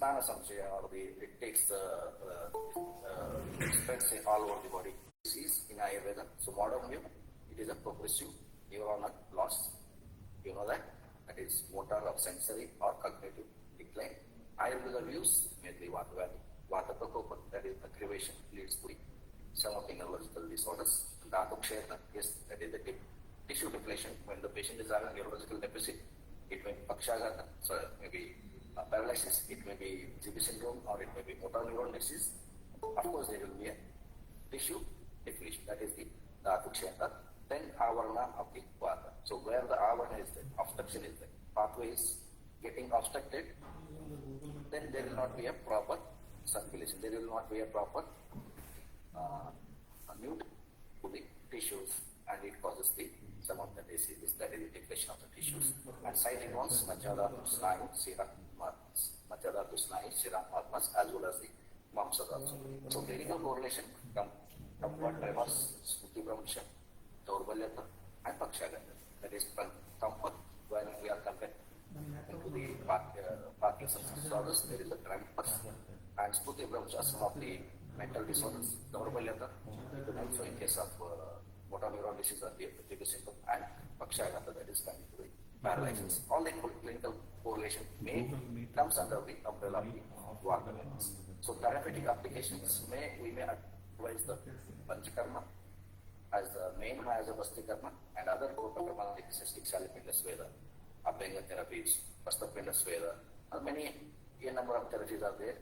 Stana Samshaya, or it takes spreads all over the body. This is in Ayurveda. So modern view, it is a progressive neuronal loss. You know that? That is motor or sensory or cognitive decline. Ayurveda views mainly Vata Valley. Vata Prakopa, that is aggravation, leads to some of the neurological disorders. Dhatu Kshetra, yes, that is the tissue depletion. When the patient is having neurological deficit, it may be Pakshagata, so maybe paralysis, it may be GB syndrome, or it may be motor neuron disease. Of course, there will be a tissue depletion, that is the Dhatu Kshetra. Then Avarana of the Vata. So where the Avarana is there, obstruction is there, pathway is getting obstructed, then there will not be a proper circulation, there will not be a proper nude to the tissues, and it causes some of the diseases, that is the depletion of the tissues. And side involves Majadatu Snayu, Sira, Marmas, Majadatu Snayu, Sira, Marmas, as well as the Mamsad also. So clinical correlation from what reverse Smuti Brahmasha, Dorbalyata, and Pakshagata. That is comfort when we are compared into the Parkinson's disorders, there is a tremors, and Smuti Brahmasha, some of the mental disorders, Dorbalyata, also in case of motor neuron disease or the symptom, and Pakshagata, that is coming to the paralysis. All the clinical correlation may comes under the umbrella of Vata. So therapeutic applications we may advise the Panchakarma as the main as a Basti Karma, and other Karma like cystic salipinda Sveda, Abhyanga therapies, Pastapinda Sveda, a number of therapies are there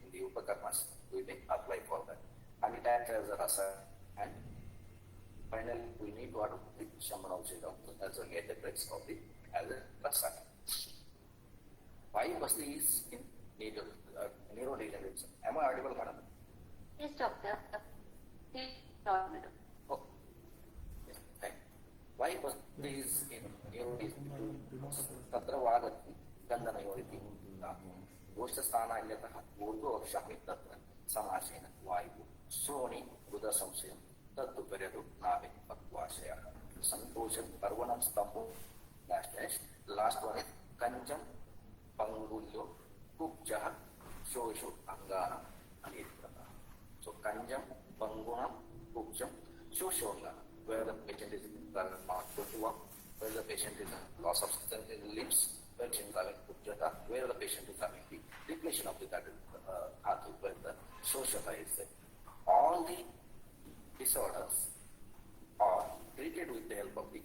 in the Upakarmas. We may apply for that. And it acts as a rasa, and finally we need to adopt the Shaman as a native text of the as a rasa. Why Basti is in need of neurodegeneration? Am I audible, madam? Yes, doctor. Please, doctor. Oh, yes, thank you. Why Basti is in neurodegeneration? Tatra Vagati, Gandhana Yoriti, Gosha Stana Ilyataha, Urdu of Shami Tatra, Samashena, Vayu, Soni, Buddha Samsayam, Tatu Peredu, Navi, Pakvashaya, Santoshan, Parvanam Stampo, last one is Kanjam, Pangulyo, Kupjaha, Shoshu, Angana, Anitra. So Kanjam, Pangunam, Kupjam, Shoshonga, where the patient is not going to work, where the patient is loss of strength in the limbs, where the patient is having Kupjata, where the patient is having the depletion of the Dhatu, where the Shoshata is there. All the disorders are treated with the help of the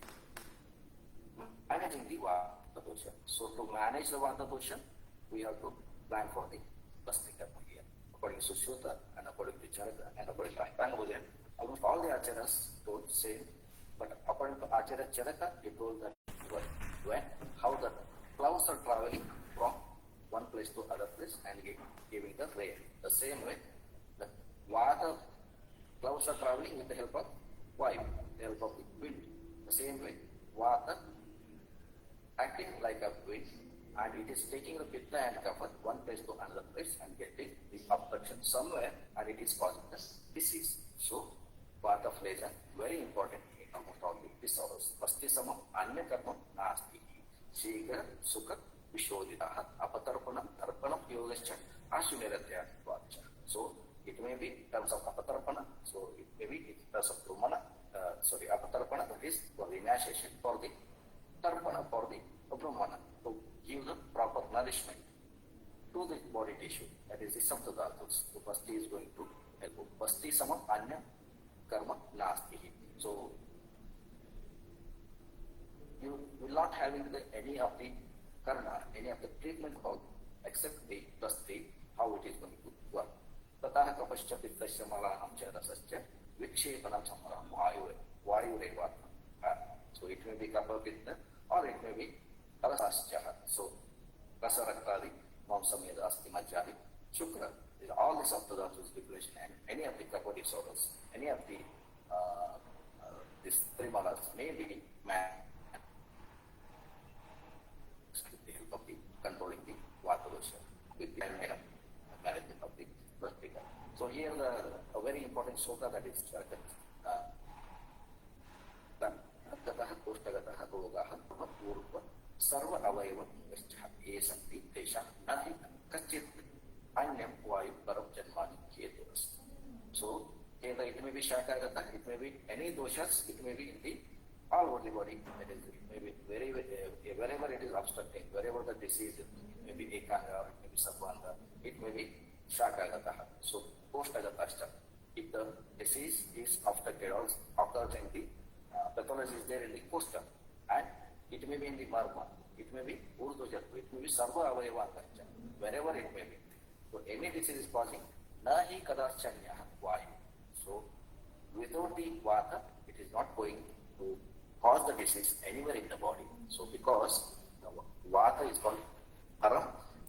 managing the Vata dosha. So to manage the Vata dosha, we have to plan for the Basti Karma here. According to Sushruta and according to Charaka and according to Pangabujan, almost all the acharyas told the same, but according to Acharya Charaka, he told that how the clouds are traveling from one place to other place and giving the rain. The same way, the Vata clouds are traveling with the help of Vayu, the help of the wind. The same way, Vata acting like a wind, and it is taking the Pitta and Kapha one place to another place and getting the obstruction somewhere, and it is causing the disease. So, Vata plays a very important in almost all the disorders. Basti Samam, Anya Karma, Nasti, Shiga, Sukha, Vishoditaha, Apatarpanam, Tarpanam, Yogascha, Ashuneratya, Vacha. So, it may be in terms of Apatarpana, so it may be in terms of Brahmana, Apatarpana, that is for the initiation, for the Tarpana, for the Brahmana, to give the proper nourishment to the body tissue, that is the Saptadhatus. So Basti is going to help. Basti Samam Anya Karma Nasti. So you will not having any of the karma, any of the treatment called except the Basti, how it is going to work. Tataha Kapascha Pittasya Malanam Charasascha Vikshepanam Samaram Vayu Reva. So it may be Kapha Pitta or it may be Rasascha. So Rasaraktadi, Mamsameda Asti Majari, Shukra. All the Saptadhatus depletion and any of the Kapha disorders, any of the these three malas may be managed with the help of the controlling the Vata dosha with the management of the Vastika. So here a very important sloka that is Tataha Koshtagataha Rogaha Purva Sarva Avayava Ye Santi Tesha Nahi Kachit be Shakagata, it may be any doshas, it may be in the all over the body, that is, it may be wherever it is obstructing, wherever the disease is, it may be Ekanga, it may be Sabvanda, it may be Shakagata. So, Postagata. If the disease is obstructed or occurs in the pathology is there in the costa, and it may be in the marma, it may be urdhvajatu, it may be sarva avayavakacha, wherever it may be. So any disease is causing nahi kadarchanya vayu. So without the vata, it is not going to cause the disease anywhere in the body. So because the vata is called param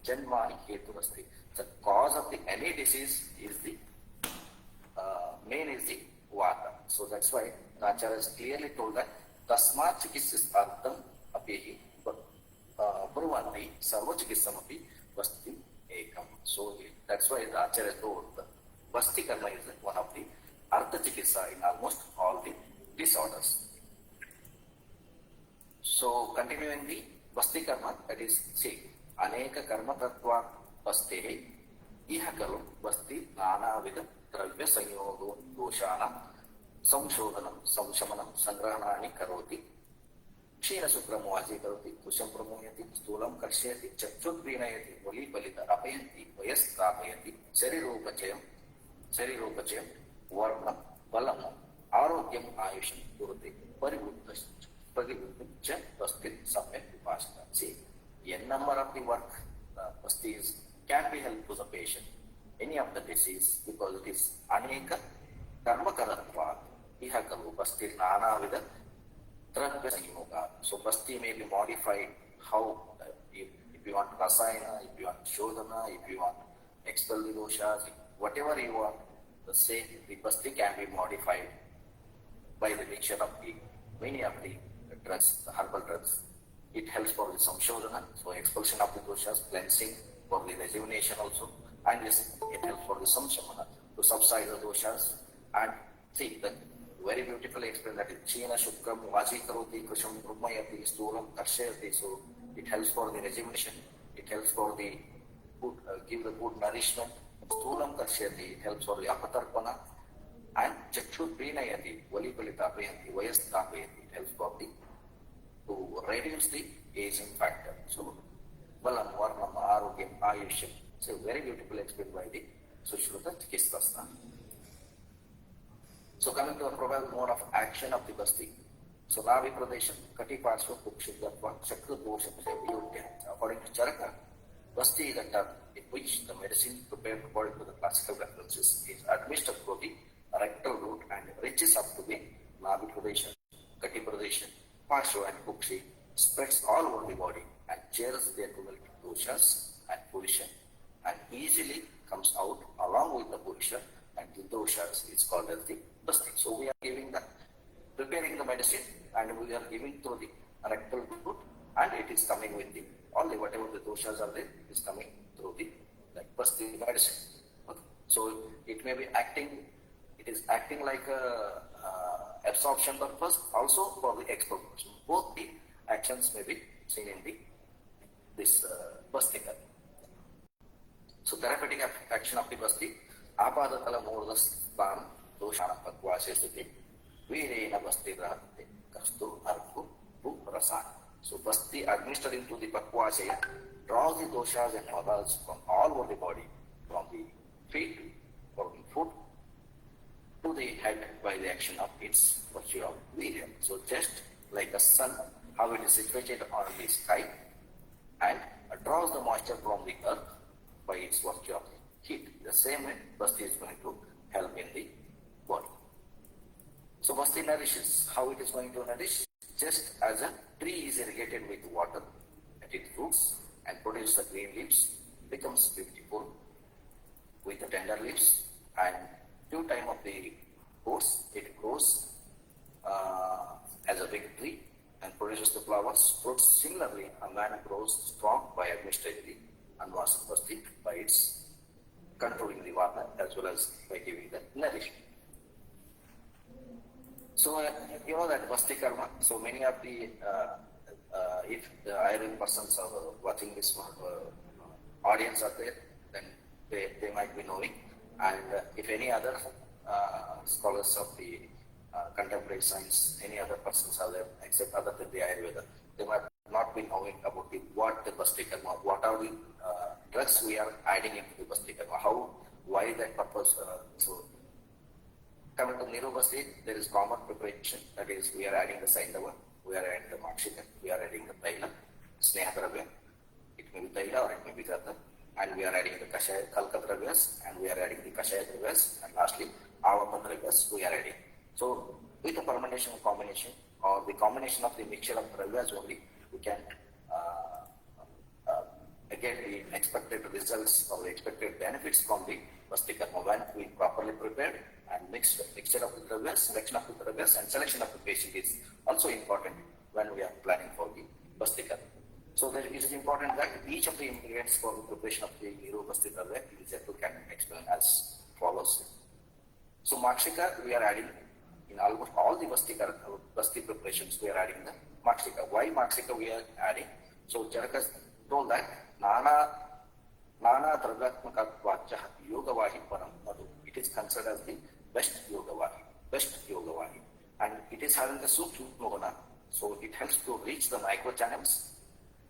janmani hetuvasti. The cause of the any disease is the main is the vata. So that's why the Acharya has clearly told that tasmat chikitsis ardham apehi purvanti sarva chikitsam api vasti ekam. So that's why the Acharya told the Basti Karma is one of the ardha chikitsa in almost all the disorders. So continuing the Basti Karma, that is see aneka karma tattva bastehe iha kalu basti nana vida द्रव्य संयोगो दोषाणां संशोधनं संशमनं संग्रहणानि करोति क्षीण शुक्रं वाची करोति कुशं प्रमोयति स्थूलं कर्षयति चक्षुर्वीणयति वलीफलित अपयन्ति वयस्तापयति शरीरोपचयं वर्णं बलं आरोग्यम् आयुषं कुरुते परिबुद्धश्च बस्ति सम्यक् उपासना. See, a number of the work bastis can be helpful to the patient. Any of the disease, because it is aneka karma karatva iha kalu basti nana vida dravya sanyoga. So basti may be modified how if you want rasayana, if you want shodhana, if you want expel the doshas, whatever you want, the basti can be modified by the mixture of the many of the drugs, the herbal drugs. It helps for the samshodhana, so expulsion of the doshas, cleansing, for the rejuvenation also. And yes, it helps for the samshamana, to subside the doshas. And see, the very beautifully explained that is China Shukram Vachi Karoti Kusham Brahmayati Sturam Karshayati. So it helps for the rejuvenation, it helps for the food, give the good nourishment. Sturam Karshayati, it helps for the apatarpana. And Chakshur Prinayati, Valipalita Priyanti, Vayastapayati, it helps for the to reduce the aging factor. So Balam, Varnam, Arogyam, Ayusham. So very beautifully explained by the Sushruta Chikitsasana. So coming to a probable mode of action of the Basti. So Navi Pradesham, Kati Parsva, Pukshidhatva, Chakra Dosham, according to Charaka, Basti is a term in which the medicine prepared according to the classical references is administered through the rectal route and reaches up to the Navi Pradesham, Kati Pradesham, Parsva and Pukshi, spreads all over the body and shares the accumulated doshas and pollution, and easily comes out along with the pollution and the doshas is called as the basti. So we are preparing the medicine and we are giving through the rectal route, and it is coming with the all the whatever the doshas are there is coming through the basti medicine. Okay. So it may be acting, it is acting like a absorption purpose, also for the expulsion. Both the actions may be seen in this basti. So therapeutic action of the basti, apadatala murdastan doshana pakvasesati virena basti rahate kastu arku rasan. So basti administered into the pakvasaya draws the doshas and modals from all over the body, from the feet, from the foot to the head by the action of its virtue of virya. So just like the sun, how it is situated on the sky and draws the moisture from the earth by its virtue of heat. The same way, Basti is going to help in the body. So Basti nourishes. How it is going to nourish? Just as a tree is irrigated with water at its roots and produces the green leaves, becomes beautiful with the tender leaves, and due time of the course, it grows as a big tree and produces the flowers, fruits. Similarly, a man grows strong by administering the Anvasa Basti by its controlling the vata as well as by giving the nourishment. So you know that Basti Karma. So many of the if the Ayurvedic persons are watching this audience are there, then they might be knowing. And if any other scholars of the contemporary science, any other persons are there except other than the Ayurveda. They might not be knowing about what the Basti Karma, what are the drugs we are adding into the Basti Karma, how, why that purpose. So coming to Neuropathy, there is common preparation, that is, we are adding the Saindava, we are adding the Makshika, we are adding the Taila, Sneha Dravya, it may be Taila or it may be Gata, and we are adding the Kashaya Kalka Dravyas, and we are adding the Kashaya Dravyas, and lastly, Avapa Dravyas we are adding. So, with the fermentation combination, or the combination of the mixture of Dravyas only, we can get the expected results or the expected benefits from the Basti Karma when we properly prepared and mixture of the dravyas, selection of the dravyas, and selection of the patient is also important when we are planning for the Basti Karma. So it is important that each of the ingredients for the preparation of the Basti Dravya is can explain as follows. So Makshika we are adding in almost all the Basti preparations we are adding the Makshika. Why Makshika we are adding? So Charaka told that Nana Dravyaत्मकत्वाच्च Yogavahi Param Madhu. It is considered as the best Yogavahi. And it is having the Sukshma Guna, so it helps to reach the microchannels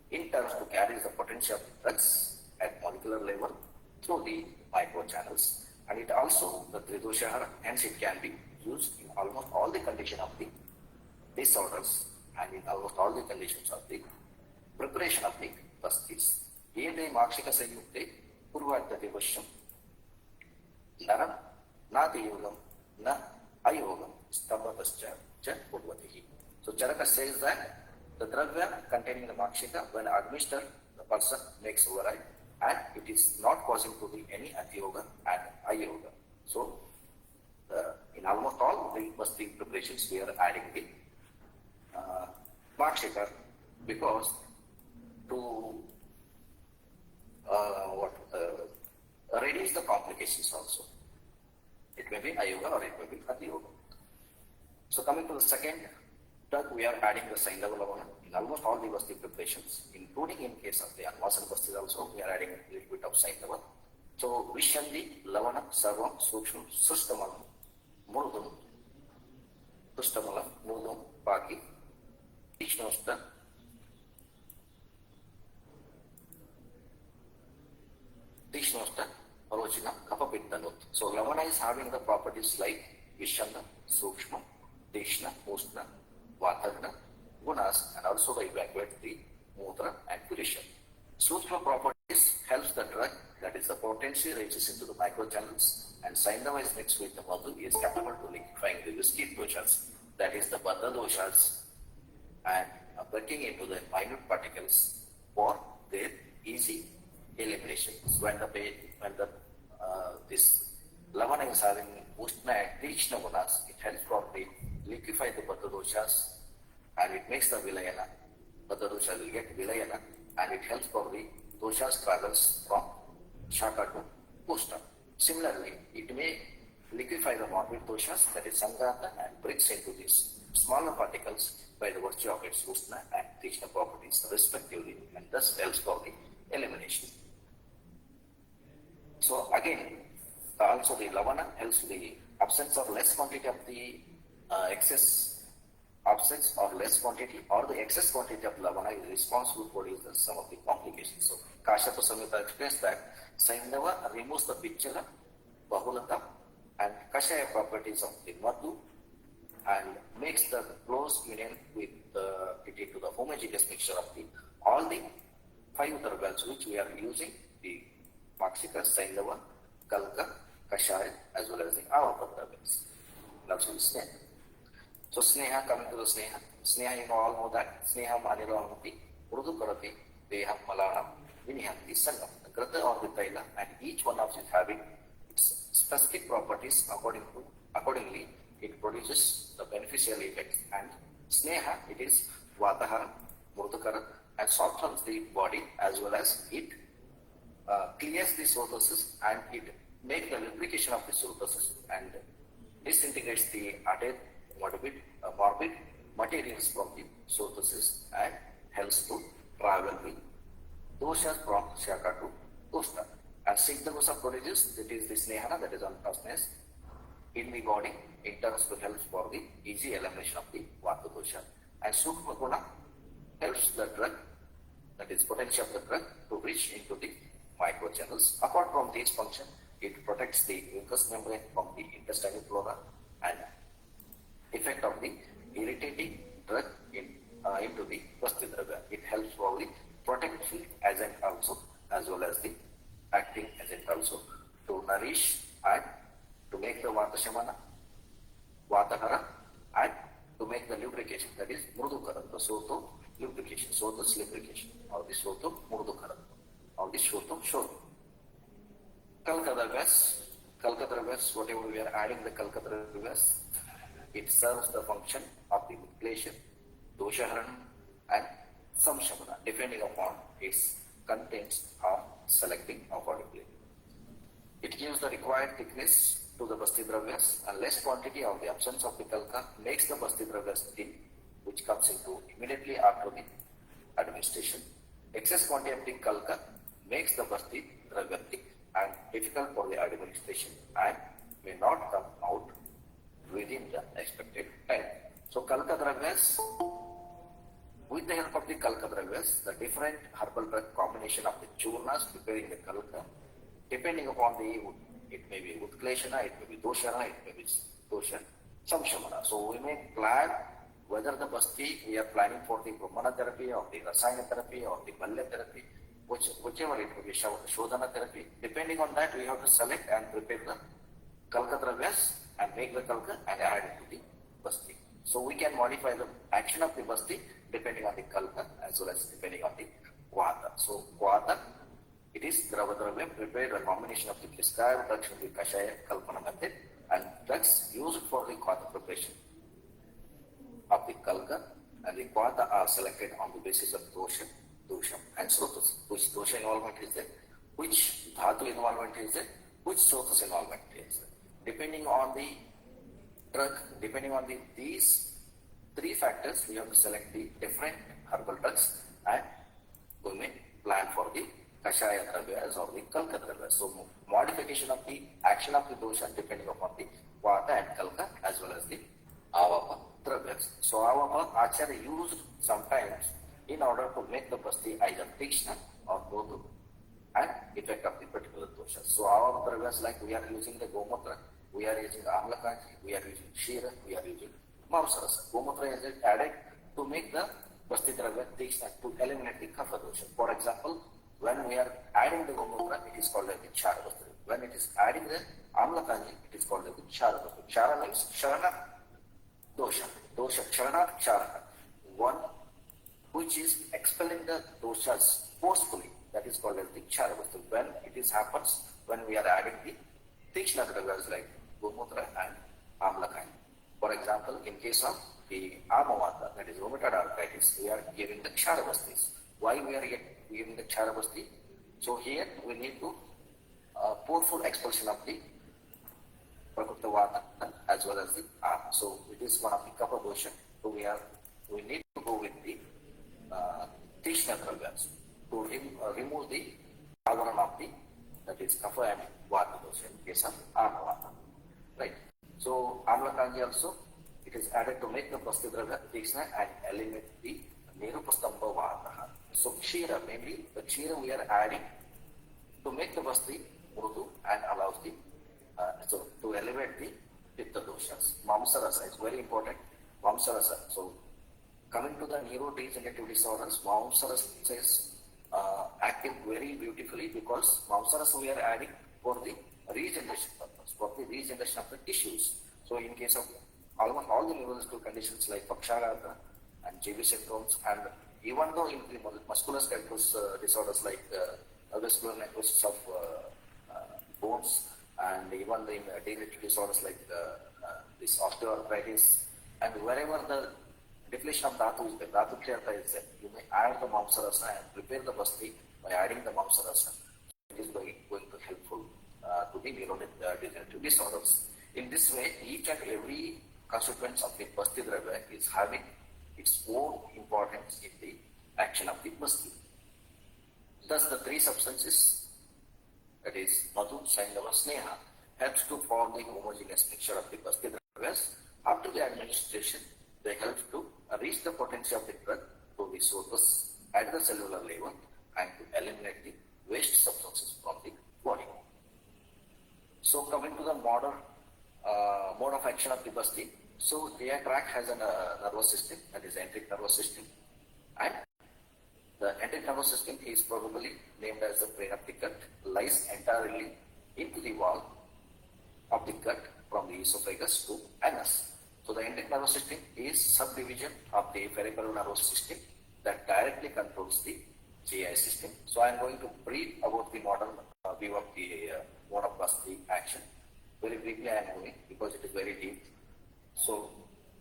in terms to carry the potential of drugs at molecular level through the microchannels. And it also, the Tridoshahara, hence it can be used in almost all the conditions of the disorders and in almost all the conditions of the preparation of the pastis. Yede Makshika Sayukte Purvadati Vasham Naram Nati Yogam Na Ayogam Stabatascha Chat Purvatihi. So Charaka says that the dravya containing the Makshika, when administered, the person makes override and it is not causing to be any Atiyoga and Ayoga. So in almost all the Basti preparations we are adding the Makshika because to reduce the complications also. It may be Ayoga or it may be Atiyoga. So coming to the second drug, we are adding the Saindava Lavana in almost all the Basti preparations, including in case of the Anvasan Bastis also, we are adding a little bit of Saindava. So Vishandi, Lavana, Sarvam, Sukshma, Sustamalam, Murdum, Sustamalam, Murdum, Paki, Ishnosta, Rochina, Kapapittanut. So Lavana is having the properties like Vishanda, Sukshma, Deshna, Mustna, Vatagna, Gunas, and also they evacuate the Mudra and Purisha. Sukshma properties helps the drug, that is the potency reaches into the microchannels, and Saindava is mixed with the Madhu is capable to liquefying the viscid doshas, that is the Baddha doshas, and breaking into the minute particles for their easy elimination. When this Lavana is having Ushna and Krishna Gunas, it helps properly liquefy the Baddha doshas and it makes the Vilayana. Baddha dosha will get Vilayana and it helps probably doshas travels from Shaka to Ushna. Similarly, it may liquefy the morbid doshas, that is Sangata, and breaks into these smaller particles by the virtue of its Ushna and Krishna properties respectively, and thus helps for the elimination. So again, also the Lavana helps the absence or less quantity of the absence or less quantity or the excess quantity of Lavana is responsible for some of the complications. So Kashyapa Samhita explains that Saindava removes the Picchala, Bahulata and Kashaya properties of the Madhu and makes the close union with it into the homogeneous mixture of all the 5 dravyas which we are using, the Makshika, Saindava, Kalka, Kashaya as well as the Avapa dravyas. That's what Sneha. So Sneha, coming to the Sneha. Sneha, you all know that Sneha Manilamati, Urdu Karati, Deham Malanam, Vinihanti, Sangam, the Krata or the Taila, and each one of it having its specific properties accordingly, it produces the beneficial effects. And Sneha, it is Vatahara, Murdukara, and softens the body as well as it clears the surfaces and it makes the lubrication of the surfaces and disintegrates the morbid materials from the surfaces and helps to travel the doshas from Shaka to Ushna. And Sigdagosa produces, that is the Snehana, that is on toughness, in the body in terms to help for the easy elimination of the Vata dosha. And Sukma Guna helps the drug, that is potential of the drug, to reach into the microchannels. Apart from this function, it protects the mucous membrane from the intestinal flora and effect of the irritating drug into the Basti Dravya. It helps for the protective agent also, as well as the acting agent also, to nourish and to make the Vata Shamana, Vatahara, and to make the lubrication, that is Murdukara, the Soto lubrication, Soto's lubrication, or the Soto Murdukara, or the Soto Shoto. Kalkadravas, whatever we are adding the Kalkadravas, it serves the function of the utkletion, doshaharan, and samshamana, depending upon its contents or selecting accordingly. It gives the required thickness to the Basti Dravyas, and less quantity of the absence of the Kalka makes the Basti Dravyas thin, which comes into immediately after the administration. Excess quantity of the Kalka makes the Basti Dravya thick and difficult for the administration and may not come out within the expected time. So Kalka Dravyas, with the help of the Kalka Dravyas, the different herbal drug combination of the churnas preparing the Kalka, depending upon the, it may be Utkleshana, it may be Doshana, it may be Doshan, Samshamana. So we may plan whether the Basti we are planning for the Brahmana therapy or the Rasayana therapy or the Balya therapy, whichever it may be Shodhana therapy. Depending on that, we have to select and prepare the Kalka Dravyas and make the Kalka and add it to the Basti. So we can modify the action of the Basti depending on the Kalka as well as depending on the Vata. So Vata, it is Dravadravya prepared a combination of the prescribed drugs in the Kashaya Kalpana method and drugs used for the Vata preparation of the Kalka, and the Vata are selected on the basis of Dosha, Dosham, and Sotas. Which Dosha involvement is there, which Dhatu involvement is there, which Sotas involvement is there. Depending on the drug, depending on these three factors, we have to select the different herbal drugs and we may plan for the Kashaya Dravyas or the Kalka Dravyas. So modification of the action of the dosha depending upon the Vata and Kalka as well as the Avapa Dravyas. So Avapa Acharya used sometimes in order to make the Basti either Tikshna or Bodhu and effect of the particular dosha. So Avapa Dravyas, like we are using the Gomutra, we are using Amlakanji, we are using Shira, we are using Mamsarasa. Gomutra is added to make the Basti Dravya Tikshna, to eliminate the Kapha dosha. For example, when we are adding the Gomutra, it is called as the Charavastri. When it is adding the Amlakanji, it is called as the Charavastri. Chara means Sharana dosha. Dosha, Charana, Charana. One which is expelling the doshas forcefully, that is called as the Charavastri. When it is happens, when we are adding the Tikshna Dravyas like Gomutra and Amlakanji. For example, in case of the Amavata, that is rheumatoid arthritis, we are giving the Charavastis. Why we are giving the Charavasti? So here we need to forceful expulsion of the Prakruta Vata as well as the Ama. So it is one of the Kapha dosha. So we need to go with the Tikshna Dravyas to remove the Avaran of the, that is Kapha and Vata dosha in case of Amavata. Right. So Amlakanji also, it is added to make the Basti Dravya Tikshna and eliminate the Nirupastamba Vata. So Kshira, mainly the Kshira we are adding to make the Basti Mrudu and allows the, so to elevate the Pitta doshas. Mamsarasa is very important. Mamsarasa. So coming to the neurodegenerative disorders, Mamsarasa is acting very beautifully because Mamsarasa we are adding for the regeneration purpose, for the regeneration of the tissues. So in case of almost all the neurological conditions like Pakshagata and JB syndromes, and even though in the musculoskeletal disorders like vascular necrosis of bones, and even in degenerative disorders like this osteoarthritis, and wherever the depletion of dhatu is there, dhatu khyata is there, you may add the Mamsarasa and prepare the Basti by adding the Mamsarasa. It is going to helpful to the neurodegenerative disorders. In this way, each and every constituent of the Basti Dravya is having its own importance in the action of the Basti. Thus, the three substances, that is Madhu, Saindava, Sneha, helps to form the homogeneous mixture of the Basti Dravyas. After the administration, they help to reach the potency of the drug to the sources at the cellular level and to eliminate the waste substances from the body. So coming to the modern mode of action of the Basti, so the tract has a nervous system, that is enteric nervous system, and the enteric nervous system is probably named as the brain of the gut, lies entirely into the wall of the gut from the esophagus to anus. So the enteric nervous system is subdivision of the peripheral nervous system that directly controls the GI system. So I am going to brief about the modern view of the mode of Basti action. Very briefly I am going because it is very deep. So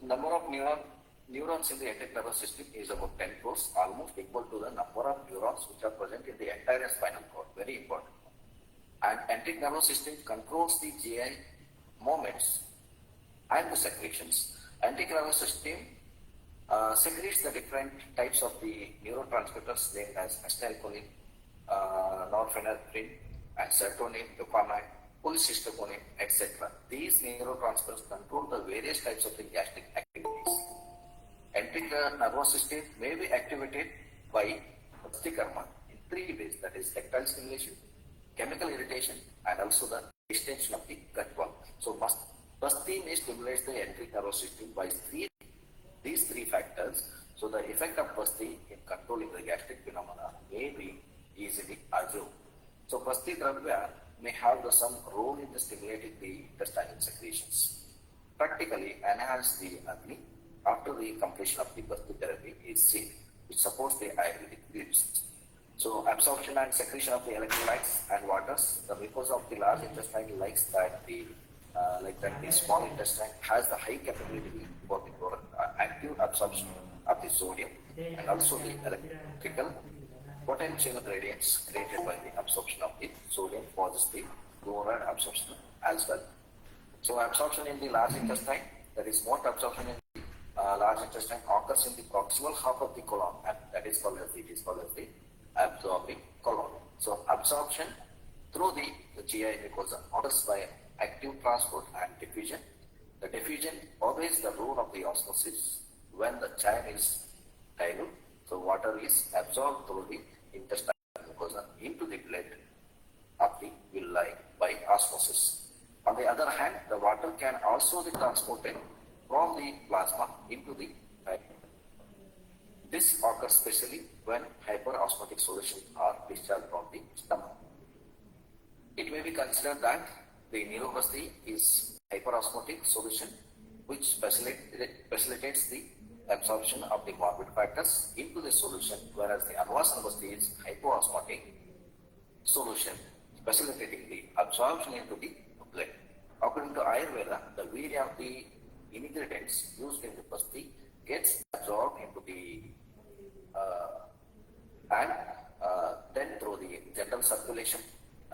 number of neurons in the enteric nervous system is about 10 crores, almost equal to the number of neurons which are present in the entire spinal cord. Very important. And enteric nervous system controls the GI movements and the secretions. Enteric nervous system secretes the different types of the neurotransmitters named as acetylcholine, norepinephrine, and serotonin, dopamine, cholecystokinin, etc. These neurotransmitters control the various types of the gastric activities. Enteric nervous system may be activated by Basti Karma in 3 ways, that is tactile stimulation, chemical irritation, and also the extension of the gut wall. So Basti may stimulate the enteric nervous system by these three factors. So the effect of Basti in controlling the gastric phenomena may be easily assumed. So Basti Dravya may have some role in the stimulating the intestinal secretions. Practically enhance the Agni after the completion of the Basti therapy is seen, which supports the Ayurvedic beliefs. So absorption and secretion of the electrolytes and waters. The mucosa of the large intestine likes that the small intestine has the high capability for the active absorption of the sodium and also the electrical potential gradients created by the absorption of the sodium causes the chloride absorption as well. So absorption in the large intestine, that is more absorption in the large intestine occurs in the proximal half of the colon, and that is called as the absorbing colon. So absorption through the GI mucosa occurs by active transport and diffusion. The diffusion obeys the rule of the osmosis. When the chyme is dilute, so water is absorbed through the intestinal mucosa into the blood of the villi by osmosis. On the other hand, the water can also be transported from the plasma into the body. This occurs especially when hyperosmotic solutions are discharged from the stomach. It may be considered that the Neurobasti is hyperosmotic solution which facilitates the absorption of the morbid factors into the solution, whereas the Anvasana Basti is hypoosmotic solution facilitating the absorption into the blood. According to Ayurveda, the weight of the ingredients used in the Basti gets absorbed into the then through the general circulation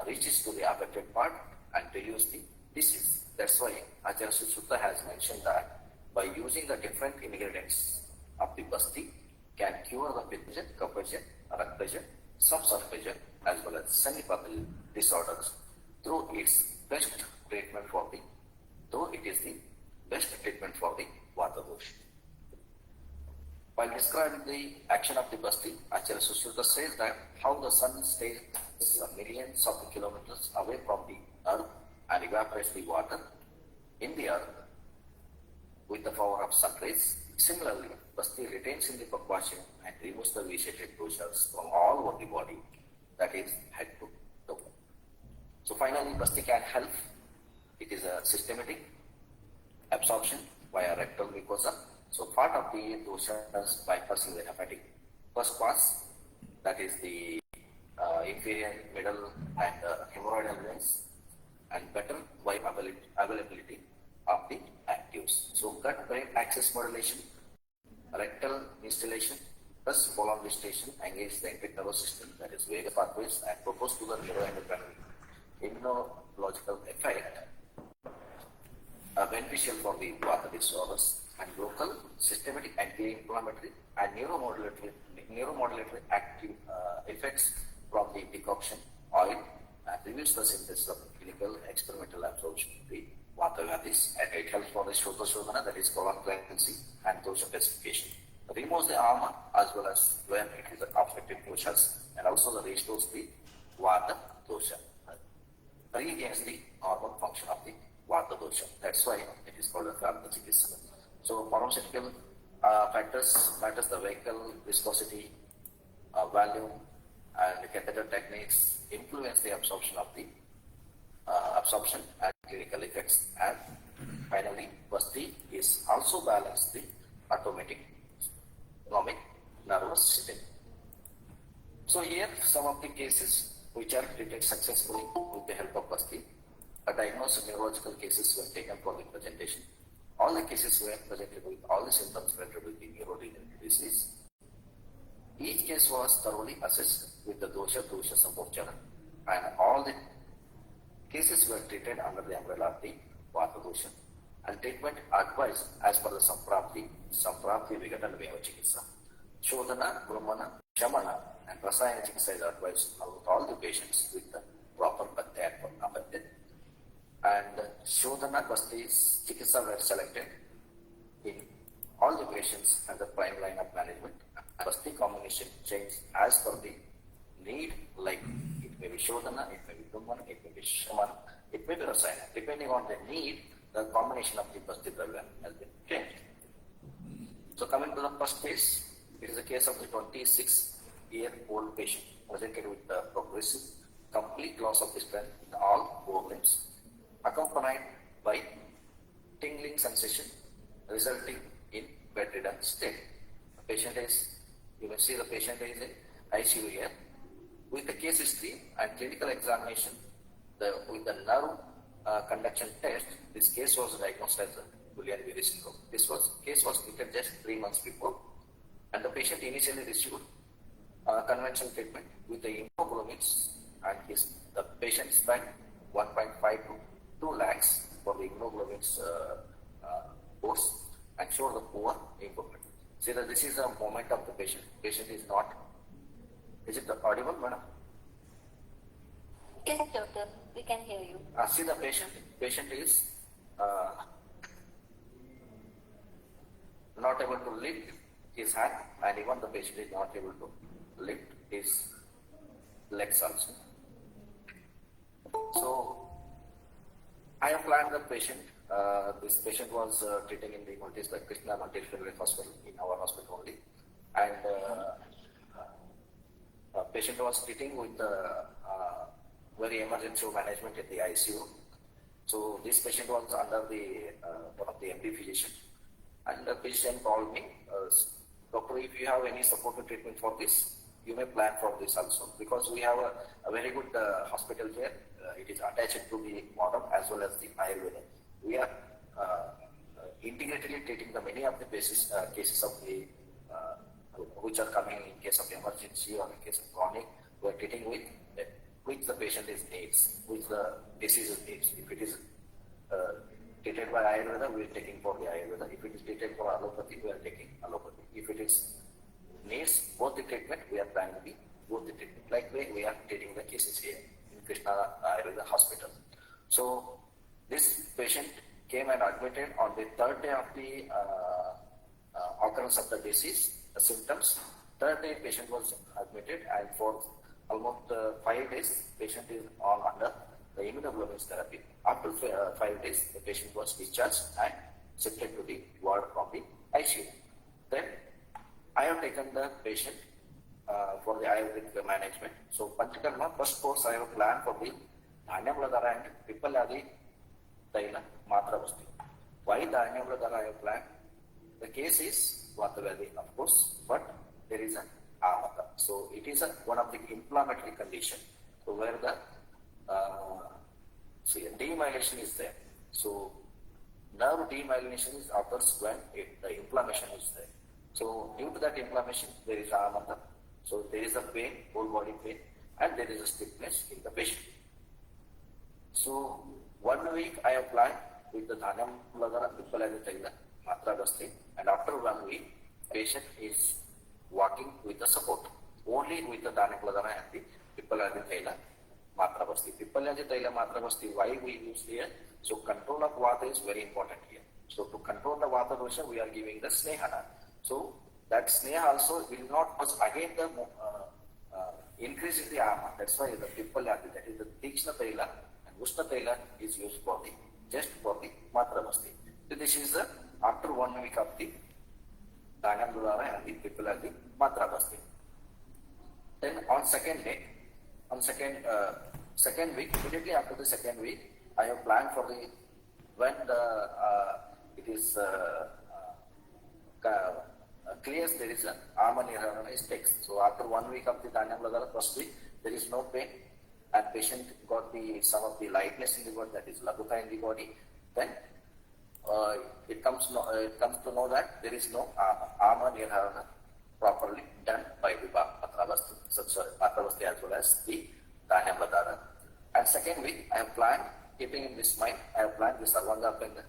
reaches to the affected part and reduce the disease. That's why Acharya Sutta has mentioned that by using the different ingredients of the Basti can cure the Pitta, Kapha, Rakta, Samsarpaja as well as semi-pathal disorders through its best treatment for the Vata dosha. While describing the action of the Basti, Acharya Sutta says that how the sun stays millions of kilometers away from the earth and evaporates the water in the earth with the power of sun rays. Similarly, Basti retains in the Pakvasha and removes the vitiated doshas from all over the body, that is head to toe. So finally, Basti can help. It is a systematic absorption via rectal mucosa. So part of the doshas bypassing the hepatic first pass, that is the inferior, middle and hemorrhoidal veins, and better availability of the actives. So gut-brain axis modulation, rectal installation, plus colon visitation engage the enteric nervous system, that is vagus pathways, and propose to the neuroendocrine immunological effect beneficial for the Vata disorders, and local systematic anti-inflammatory and neuromodulatory active effects from the decoction, oil and reviews the synthesis of clinical experimental absorption of the Vata Vyadhis, and it helps for the Shodha Shodhana, that is colon cleansing and dosha pacification. Removes the armor as well as when it is affected doshas, and also the restores the Vata dosha, regains the normal function of the Vata dosha. That's why it is called a Karma Chikitsa. So pharmaceutical factors matters the vehicle, viscosity, volume, and catheter techniques influence the absorption of the absorption and clinical effects. And finally, Basti is also balance the autonomic nervous system. So here some of the cases which are treated successfully with the help of Basti. A diagnosed neurological cases were taken for the presentation. All the cases were presented with all the symptoms related with the neurodegenerative disease. Each case was thoroughly assessed with the dosha sambochara, and all the cases were treated under the umbrella of the Vata dosha, and treatment advised as per the Samprapti, Vighatan Veva Chikitsa. Shodhana, Brahmana, Shamana, and Rasayana Chikitsa is advised with all the patients with the proper method. And Shodhana Basti's Chikitsa were selected in all the patients and the prime line of management. Basti combination changed as per the need, like it may be Shodhana, it may be Brahmana, it may be Shamana, it may be Rasayana. Depending on the need, the combination of the Basti Dravya has been changed. So coming to the first case, it is a case of the 26-year-old patient presented with the progressive complete loss of the strength in all four limbs, accompanied by tingling sensation resulting in bedridden state. The patient is, you may see the patient is in ICU here. With the case history and clinical examination, with the nerve conduction test, this case was diagnosed as a Guillain-Barré syndrome. Case was treated just 3 months before, and the patient initially received conventional treatment with the immunoglobulins, and the patient spent 1.5 to 2 lakhs for the immunoglobulins course, and showed the poor improvement. See that this is a moment of the patient. Patient is not. Is it audible, madam? Yes, doctor. We can hear you. See the patient. Patient is not able to lift his hand, and even the patient is not able to lift his legs also. So I have planned the patient. This patient was treating in the Krishna multi-specialty hospital, in our hospital only, and patient was treating with very emergency management in the ICU. So this patient was under the one of the MD physician, and the patient called me, doctor, if you have any supportive treatment for this, you may plan for this also, because we have a very good hospital here. It is attached to the modern as well as the Ayurvedic. We are integratedly treating the many of the cases of the which are coming in case of emergency or in case of chronic. We are treating with which the patient is needs, which the disease needs. If it is treated by Ayurveda, we are taking for the Ayurveda. If it is treated for allopathy, we are taking allopathy. If it is needs both the treatment, we are planning to be both the treatment. Like we are treating the cases here in Krishna Ayurveda Hospital. So this patient came and admitted on the 3rd day of the occurrence of the disease, the symptoms. 3rd day patient was admitted, and for almost 5 days patient is on under the immunoglobulins therapy. After 5 days, the patient was discharged and shifted to the ward from the ICU. Then I have taken the patient for the Ayurvedic management. So Panchakarma, first course I have planned for the Dhanyamladhara and Pipaladi Taila Matra Basti. Why Dhanyamladhara I have planned? The case is Vata Vyadhi, of course, but there is an Amata. So it is one of the inflammatory condition. So where the demyelination is there. So nerve demyelination is occurs when the inflammation is there. So due to that inflammation, there is Amata. So there is a pain, whole body pain, and there is a stiffness in the patient. So 1 week I have planned with the Dhanyamladhara, Pipaladi Taila, Matra Basti, and after 1 week, patient is walking with the support, only with the Dhanyamladhara and the Pipaladi Taila, Matrabasti. Pipalyaji Taila Matrabasti, why we use here? So control of Vata is very important here. So to control the Vata dosha, we are giving the Snehana. So that Sneha also will not cause again the increase in the ama. That's why the Pipalyaji, that is the Tikshna Taila and Ushna Taila is used for the, just for the Matrabasti. So this is the, after 1 week of the Dhanam Dudara and the Pipalyaji Matrabasti. Then on second day, on second week, immediately after the second week, I have planned for the, when the, it is clears, there is an Ama Nirvana is fixed. So after 1 week of the Dhanyam Ladara, first week, there is no pain, and patient got the, some of the lightness in the body, that is Laguta in the body. Then it comes to know that there is no Ama Nirvana properly done by the Matrabasti as well as the Dhanyam Ladara. And second week, I have planned, keeping in this mind, I have planned the Sarvanga Pinga,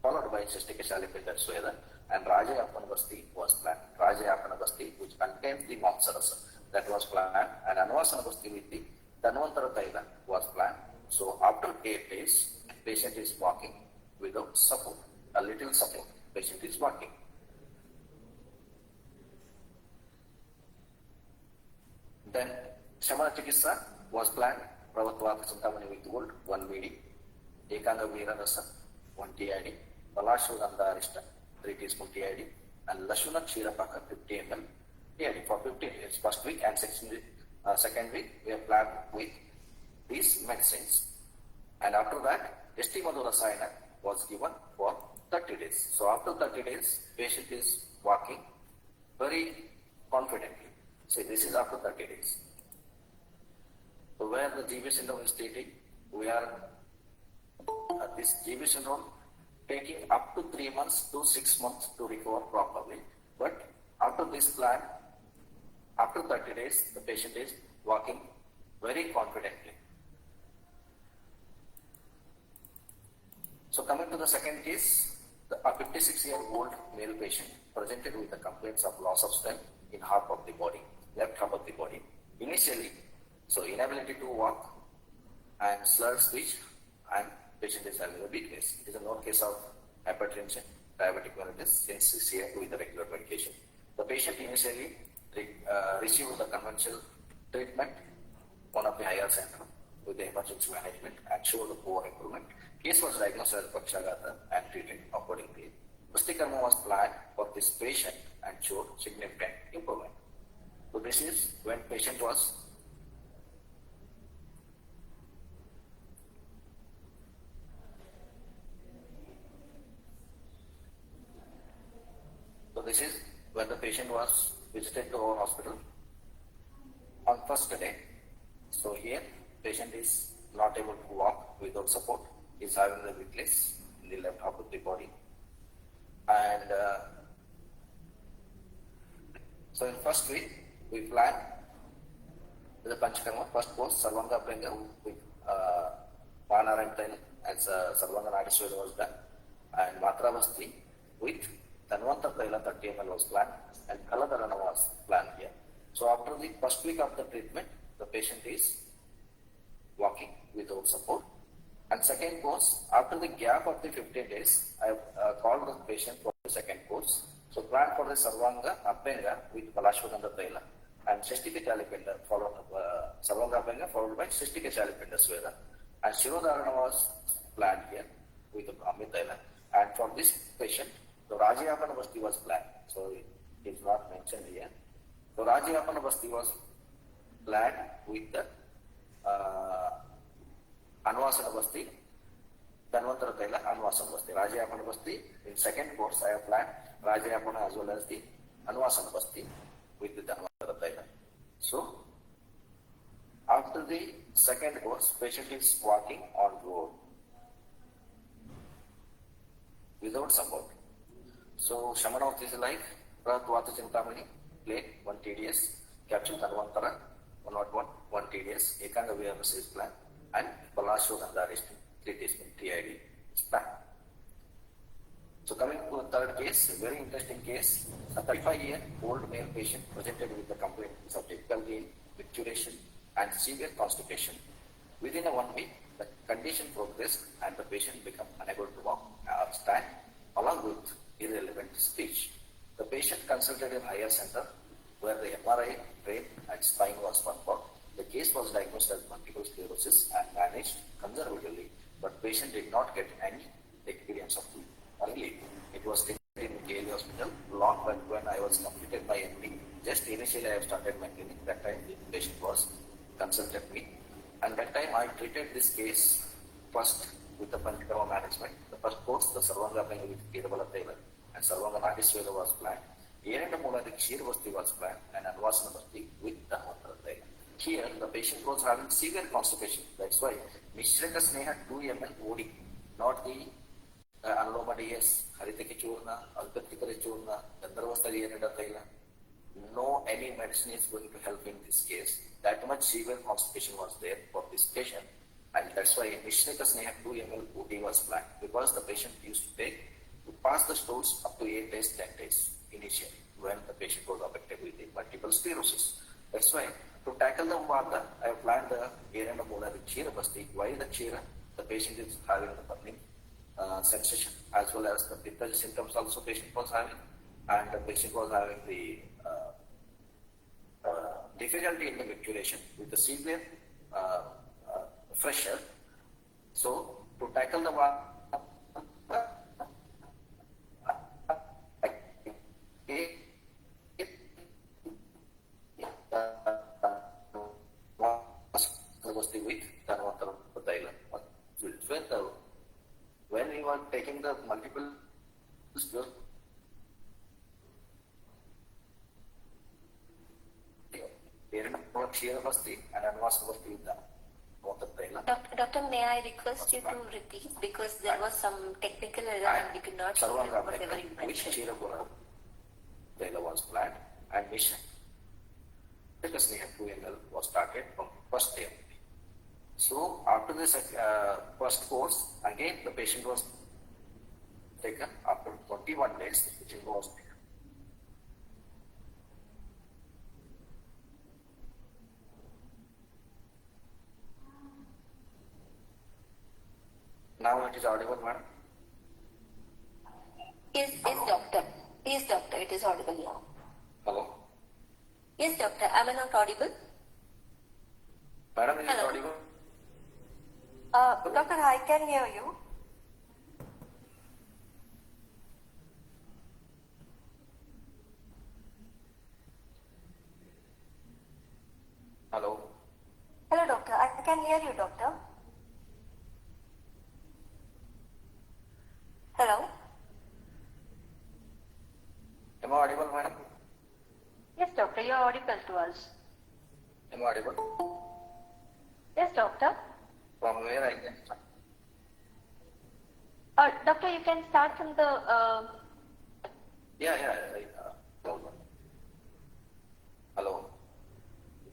followed by Shastika Shalipinda Sweda, and Rajayapana Basti was planned. Rajayapana Basti, which contains the Mamsarasa, that was planned, and Anvasana Basti with the Dhanvantara Taila was planned. So after 8 days, patient is walking without support, a little support, patient is walking. Then Shamana Chikitsa was planned, Pravatvata Santamani with gold, 1 midi, Ekanga Veerarasa, 1 TID, Balashuranda Arista, 3 teaspoon TID, and Lashuna Kshirapaka, 50 ml TID for 15 days, first week, and second week, we have planned with these medicines. And after that, Esti Madhurasayana was given for 30 days. So after 30 days, patient is walking very confidently. So this is after 30 days. So where the GB syndrome is taking, we are this GB syndrome taking up to 3 months to 6 months to recover properly. But after this plan, after 30 days, the patient is walking very confidently. So coming to the second case, a 56-year-old male patient presented with the complaints of loss of strength in half of the body, left half of the body. Initially, so inability to walk and slurred speech, and patient is having a weakness. It is a known case of hypertension, diabetic mellitus, since this year with the regular medication. The patient initially received the conventional treatment, one of the higher center with the emergency management, and showed a poor improvement. Case was diagnosed as Pakshagata and treated accordingly. Basti Karma was planned for this patient and showed significant improvement. So this is when patient was visited to our hospital on first day. So here patient is not able to walk without support, is having the weakness in the left half of the body, and so in first week we planned the Panchakarma. First course Sarvanga Plenga with Panarantana and Sarvanga Nadisweda was done, and Matrabasti with Dhanvantara Taila 30 ml was planned, and Kaladarana was planned here. So after the first week of the treatment, the patient is walking without support. And second course, after the gap of the 15 days, I have called the patient for the second course. So planned for the Sarvanga Abhenga with Balashwadanda Taila and Shastika Chalipinda, followed Sarvanga Abhenga followed by Shastika Chalipinda Sweda. And Shirodharana was planned here with Amit Taila. And for this patient, the Rajayapana Basti was planned. So it is not mentioned here. So Rajayapana Basti was planned with the Anvasana Basti, Dhanvantara Taila, Anvasana Basti. Rajayapana Basti, in second course I have planned Rajayapana as well as the Anvasana Basti with the Dhanvantara Taila. So, after the second course, patient is walking on road without support. So, Shamana is like Pratvata Chintamani, plate 1 TDS, capsule Dhanvantara 101, 1 TDS, Ekanga VMS is planned, and Balasho Gandharist 3 teaspoon TID is planned. So coming to the third case, a very interesting case, a 35-year-old male patient presented with the complaints of difficulty in micturition and severe constipation. Within 1 week, the condition progressed and the patient became unable to walk or stand, along with irrelevant speech. The patient consulted in higher center where the MRI, brain and spine was performed. The case was diagnosed as multiple sclerosis and managed conservatively, but patient did not get any experience of it. Early, it was taken in CAE hospital long back when I was completed my MD. Just initially I have started my clinic. That time the patient was consulted me. And that time I treated this case first with the Pankama management. The first course, the Sarvanga with Kirabala Taylor and Sarvanga Nageswara was planned. Yerenda Muladi Kshirvasti was planned and Anvasana Basti with Dhammatara Taylor. Here, the patient was having severe constipation. That's why Mishraka Sneha 2 ml OD, not the Anuloma DS, Haritaki Churna, Alpatikari Churna, Gandharvastari Yerenda Taylor. No any medicine is going to help in this case. That much severe constipation was there for this patient, and that's why Mishrika Sneha 2 ml OD was planned, because the patient used to take to pass the stools up to 8 days, 10 days initially when the patient was affected with the multiple sclerosis. That's why to tackle the Vata, I have planned the Yerenda Mola with Kshira Basti. Why the Kshira? The patient is having the burning sensation as well as the Pitta symptoms also patient was having, and the patient was having the difficulty in the maturation with the severe pressure. So, to tackle the when you are taking the multiple skills, Doctor, may I request you to repeat, because there was some technical error and we could not hear whatever you mentioned. Was planned and mission. The Sneha 2 ml was started from first day. So after this first course, again the patient was taken after 21 days, which was taken. Now it is audible, madam? Yes, doctor. Yes, doctor, it is audible now. Hello? Yes, doctor, am I not audible? Madam, is it audible? Doctor, I can hear you. Hello? Hello, doctor, I can hear you, doctor. Hello? Am I audible, madam? Yes, doctor, you are audible to us. Am I audible? Yes, doctor. From where I can start? Doctor, you can start from the... Hello?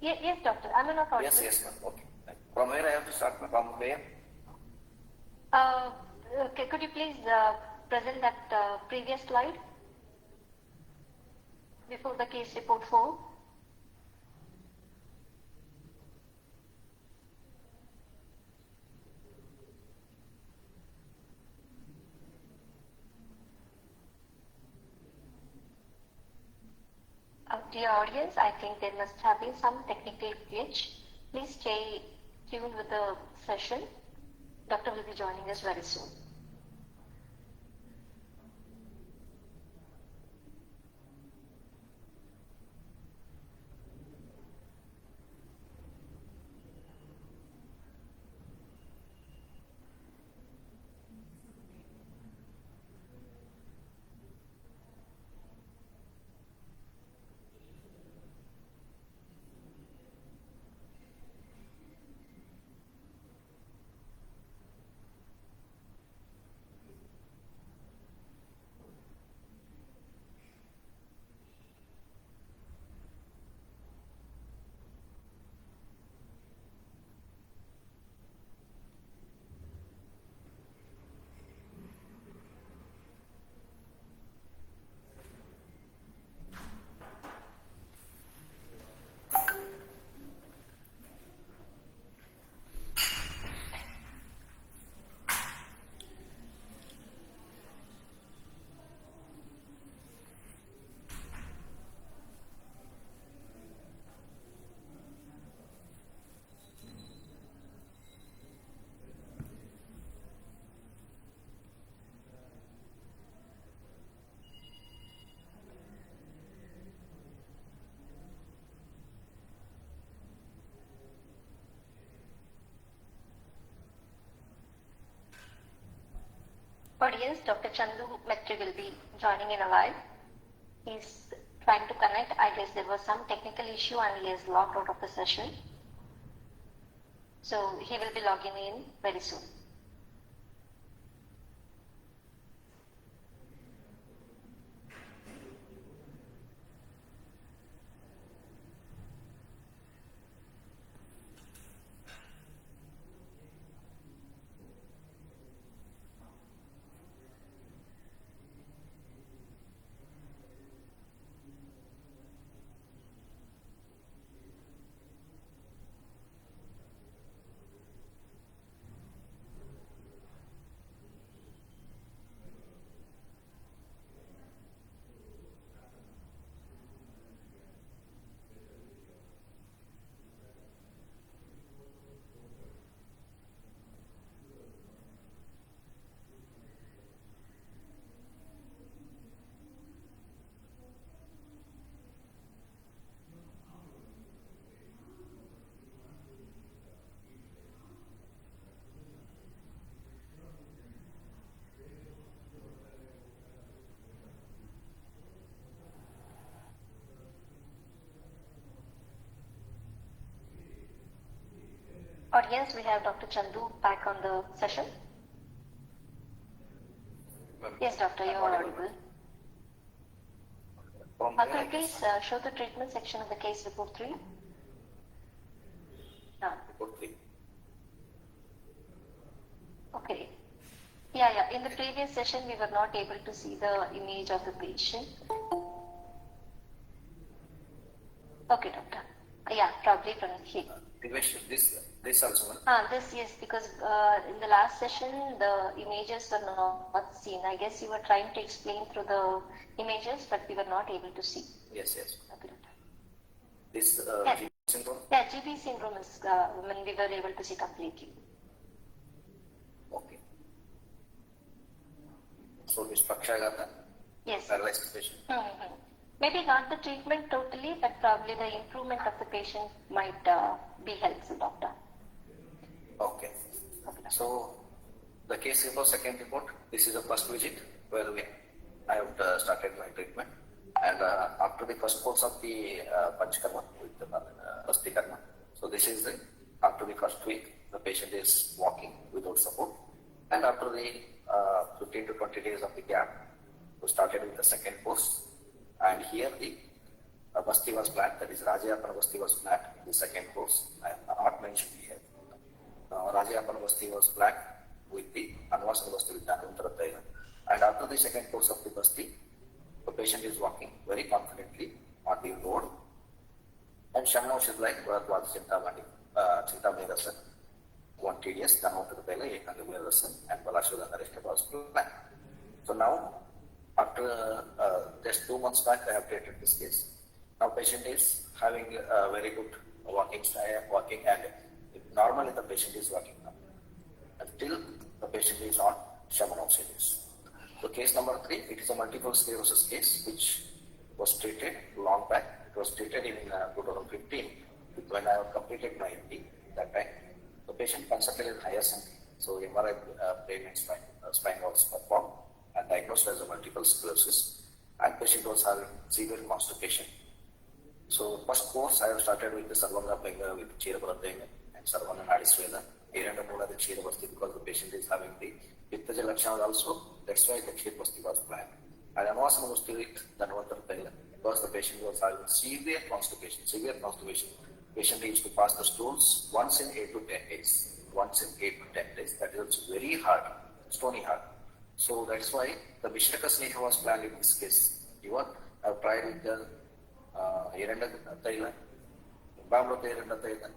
Yes, doctor, am I not audible? Yes, ma'am. Okay. From where I have to start? From where? Okay, could you please present that previous slide before the case report form? Dear audience, I think there must have been some technical glitch. Please stay tuned with the session. Doctor will be joining us very soon. Audience, Dr. Chandu Metri will be joining in a while. He's trying to connect. I guess there was some technical issue and he is locked out of the session. So he will be logging in very soon. Audience, we have Dr. Chandu back on the session. Yes, doctor, you are audible. Could you please show the treatment section of the case report 3? No. Report 3. Okay. Yeah. In the previous session, we were not able to see the image of the patient. Okay, doctor. Yeah, probably from here. This also. This, yes, because in the last session the images were not seen. I guess you were trying to explain through the images, but we were not able to see. Yes. Okay. This yeah. GB syndrome? Yeah, GB syndrome is when we were able to see completely. Okay. So this Pakshagata? Yes. Paralyzed patient? Mm-hmm. Maybe not the treatment totally, but probably the improvement of the patient might be helpful, doctor. Okay. So the case report, second report, this is the first visit where I have started my treatment, and after the first course of the Panchkarma with the Basti Karma. So this is after the first week, the patient is walking without support, and after the 15 to 20 days of the gap, we started with the second course, and here the Basti was black, that is Rajayapana Basti was black in the second course. I have not mentioned here. Rajayapana Basti was black with the Anvasana Basti with Dhanvantara Taila. And after the second course of the Basti, the patient is walking very confidently on the road. And Shamnosh is like Bharatwad Chintamani Rasan, 1 TDS, Dhanvantara Taila, Ekanga Rasan, and Balashodana rest was black. So now, after just 2 months back, I have treated this case. Now patient is having a very good walking style, and normally the patient is walking now. Until the patient is on Shamanoxidase. So case number 3, it is a multiple sclerosis case which was treated long back. It was treated in 2015 when I completed my MD. That time, the patient consulted in higher center. So MRI brain and spine was performed and diagnosed as a multiple sclerosis. And patient was having severe constipation. So first course I have started with the Sarvanga Penga with Chirabarathenga and Sarvanga Nadisveda. Erandamula the Chirabasti because the patient is having the Pittaja Lakshana also. That's why the Chirabasti was planned. And Anvasana was still with Dhanvantara Taila because the patient was having severe constipation. Patient needs to pass the stools once in 8 to 10 days. That is very hard, stony hard. So that's why the Vishraka Sneha was planned in this case. Even I have tried with the Eranda Taila, Bamrata Eranda Taila,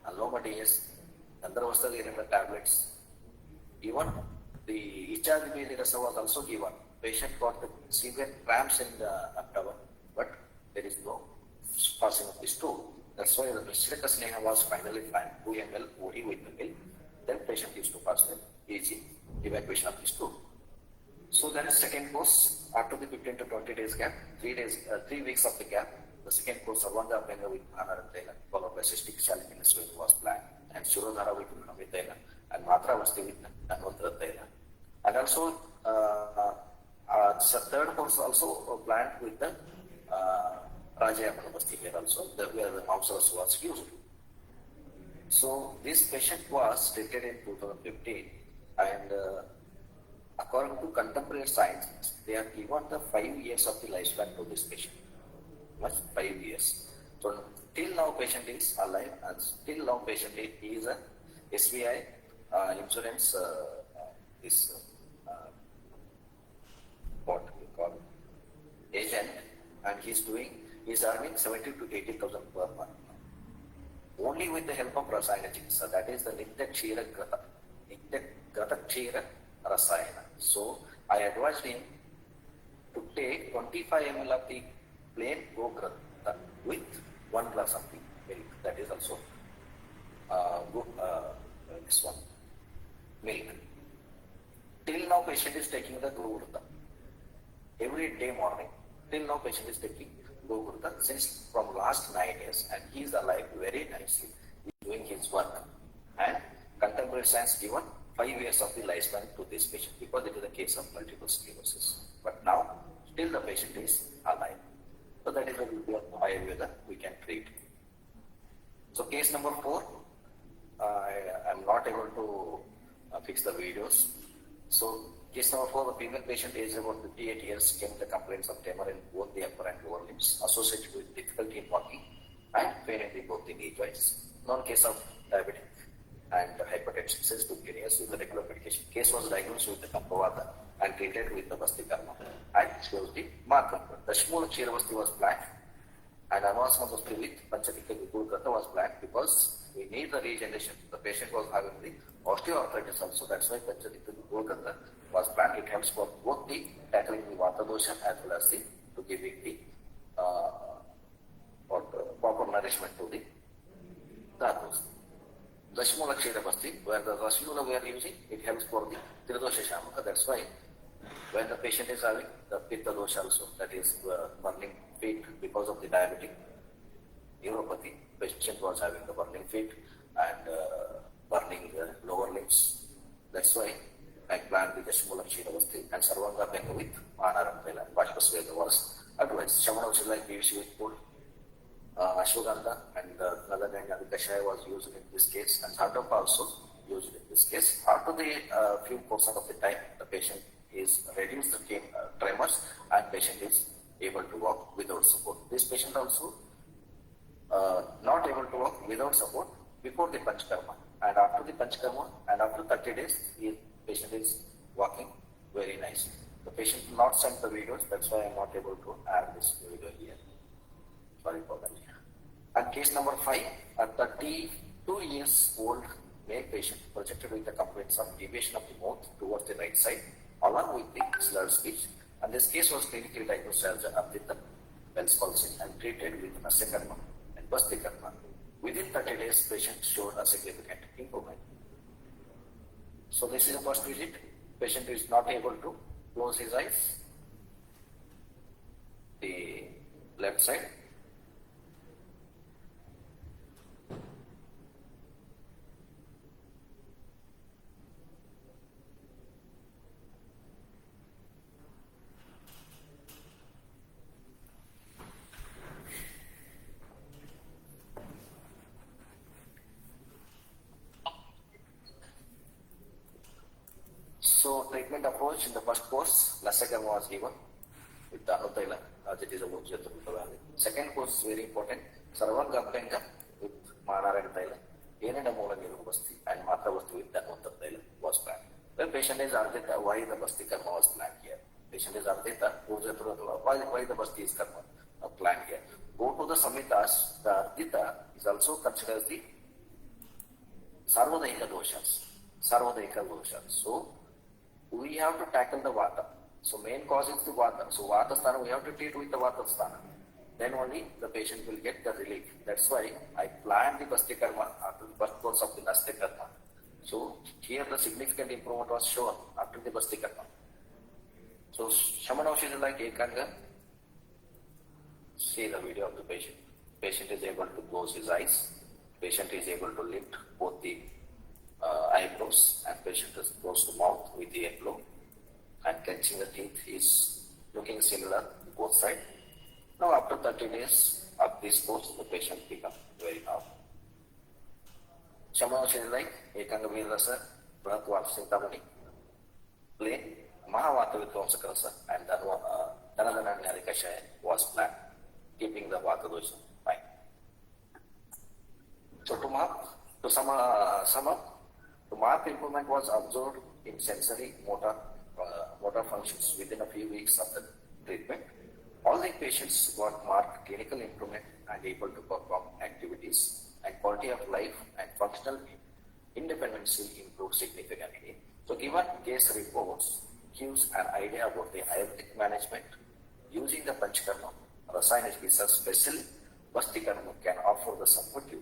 and Loma DS, Gandharvasta Eranda tablets. Even the Ichadimedi Rasa was also given. Patient got the severe cramps in the abdomen, but there is no passing of the stool. That's why the Vishraka Sneha was finally planned, 2 ml OD with the pill. Then patient used to pass the easy evacuation of the stool. So then second course, after the 15 to 20 days gap, 3 weeks of the gap, the second course Sarvanga Penga with Anarantela, followed by cystic challenges was planned, and Shurodhara with Namitela, and Matra Vasti with Dhanvantara Taila. And also So third course also planned with the Rajayamana Basti here also, where the Mausaras was used. So this patient was treated in 2015, and according to contemporary science, they are given the 5 years of the lifespan to this patient. Much 5 years. So till now patient is alive, and still now patient is a SBI insurance what we call agent, and he's earning 70 to 80,000 per month. Only with the help of Rasayana Chikitsa, that is the Nitya Kshira Grata. Nitya Grata Kshira Rasayana. So I advised him to take 25 ml of the plain Gograta with 1 glass of the milk. That is also this one, milk. Till now patient is taking the Gograta. Every day morning, till now patient is taking Gograta since from last 9 years, and he is alive very nicely. He is doing his work, and contemporary science given 5 years of the lifespan to this patient because it is a case of multiple sclerosis. But now, still the patient is alive. So that is the beauty of Ayurveda, we can treat. So case number 4, I am not able to fix the videos. So case number 4, the female patient aged about 58 years came with the complaints of tremor in both the upper and lower limbs associated with difficulty in walking and pain in both the knee joints. Known case of diabetic and hypertension since 15 years with the regular medication. Case was diagnosed with the Kampavada and treated with the Basti Karma and chose the Markham. The Shmula Kshiravasti was black, and Anvasana Basti with Panchatika Vipulkrata was black because we need the regeneration. The patient was having the osteoarthritis also. That's why Panchatika Vipulkrata was black. It helps for both the tackling the Vata dosha as well as the to giving the proper nourishment to the dhatus. Dashmula Kshiravasti, where the Rasmula we are using, it helps for the Tridosha Shamaka. That's why when the patient is having the Pitta dosha also, that is burning feet because of the diabetic neuropathy, patient was having the burning feet and burning lower limbs. That's why I planned the Dashmula Kshiravasti and Sarvanga Benga with Manaram Vela. Vajpasveda was advised. Shamana was like PVC with food. Ashwagandha and Naladanya Kashaya was used in this case, and Sartapa also used in this case. After the few percent of the time, the patient is reduced the tremors and patient is able to walk without support. This patient also not able to walk without support before the Panchkarma, and after the Panchkarma and after 30 days, the patient is walking very nicely. The patient not sent the videos, that's why I am not able to add this video here. Sorry for that. And case number 5, a 32 years old male patient projected with the complaints of deviation of the mouth towards the right side along with the slurred speech, and this case was clinically diagnosed as Abdita Bell's palsy and treated with Nasya Karma and Basti Karma. Within 30 days, patient showed a significant improvement. So this is the first visit. Patient is not able to close his eyes. The left side. So treatment approach in the first course, Lasakam was given with the Anutaila, as it is a Valley. Second course is very important, Sarvanga with Manaran Taila, Yenada Molangiru Basti and Mata Basti with the Anutaila was planned. The patient is Ardita, why the Basti Karma was planned here? Patient is Ardita, why the Basti is Karma planned here? Go to the Samitas, the Ardita is also considered the Sarvadaika doshas. So we have to tackle the Vata. So main cause is the Vata. So Vata Sthana, we have to treat with the Vata Sthana. Then only the patient will get the relief. That's why I planned the Basti Karma after the first course of the Nasya Karma. So here the significant improvement was shown after the Basti Karma. So Shamanaushi is like Ekanga. See the video of the patient. Patient is able to close his eyes. Patient is able to lift both the eyebrows, and patient is close to mouth with the airflow, and clenching the teeth is looking similar both sides. Now after 30 days of this course, the patient becomes very normal. Shama is like Ekanga Virasa, Pranatwat Sintamani, plain, Mahavata Vitvamsakarasa, and Dhanadana Narikashaya was planned, keeping the Vata dosha fine. So to sum up, the marked improvement was observed in sensory motor functions within a few weeks of the treatment. All the patients got marked clinical improvement and able to perform activities, and quality of life and functional independence improved significantly. So given case reports gives an idea about the Ayurvedic management using the Panchakarma, Rasayana Chikitsa, especially Basti Karma can offer the supportive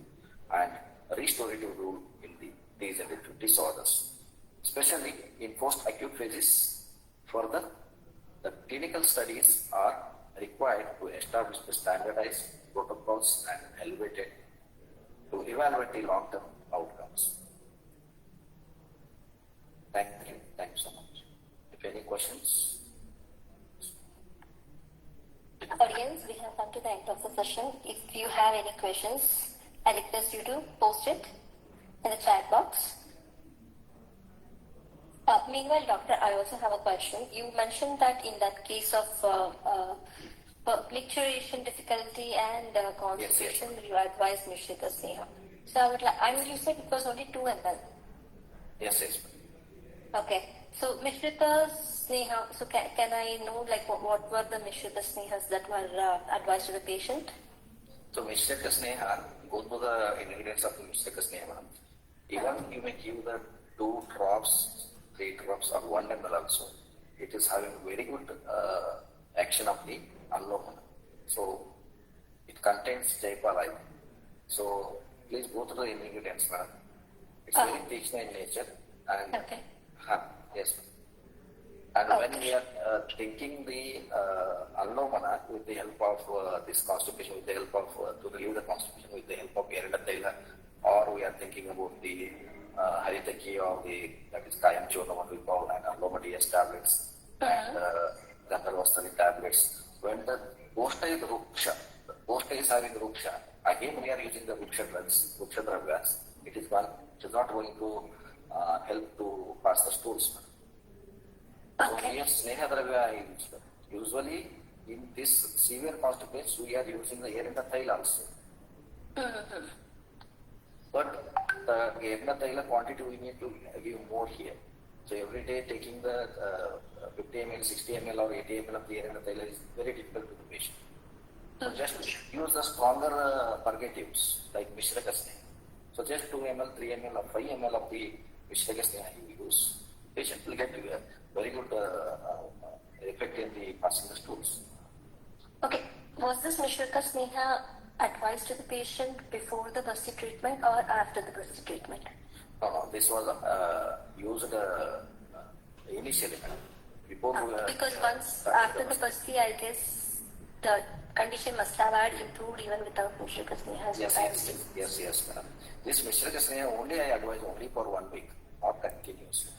and restorative role in the degenerative disorders, especially in post-acute phases. Further, the clinical studies are required to establish the standardized protocols and elevated to evaluate the long-term outcomes. Thank you so much. If any questions? Audience, we have come to the end of the session. If you have any questions, I request you to post it in the chat box. Meanwhile, Doctor, I also have a question. You mentioned that in that case of micturition difficulty and constipation, yes. you advise Mishrika Sneha. So you said it was only 2 ml. Yes. Okay. So Mishrika Sneha, so can I know what were the Mishrika Snehas that were advised to the patient? So Mishrika Sneha, go to the ingredients of Mishrika Sneha. Even you may give the 2 drops, 3 drops or 1 ml also. It is having very good action of the Anlomana. So it contains Jaipalai. So please go through the ingredients, madam. It's very Tikshna in nature. And okay. Yes. And when we are taking the Anlomana with the help of this constipation, with the help of to relieve the constipation with the help of Erenda Taila, or we are thinking about the Haritaki or that is Kayam Chona, what we call, and Anloma DS tablets, and Gandharvastani tablets. When the Posta is Ruksha, the Posta is having Ruksha, again we are using the Ruksha drugs, Ruksha Dravyas. It is not going to help to pass the stools. So here Sneha Dravya is usually in this severe constipation we are using the Erinda Thaila also. But the Erinda Thaila quantity we need to give more here. So every day taking the 50 ml, 60 ml or 80 ml of the Erinda Thaila is very difficult to the patient. So just use the stronger purgatives like Mishrika Sneha. So just 2 ml, 3 ml or 5 ml of the Mishrika Sneha you use. Patient will get a very good effect in the passing the stools. Okay. Was this Mishrika Sneha advised to the patient before the Basti treatment or after the Basti treatment? No, this was used initially. Before because once after the Basti, I guess the condition must have had improved even without Mishrika Sneha. Yes, madam. This Mishrika Sneha only I advise only for 1 week, not continuously.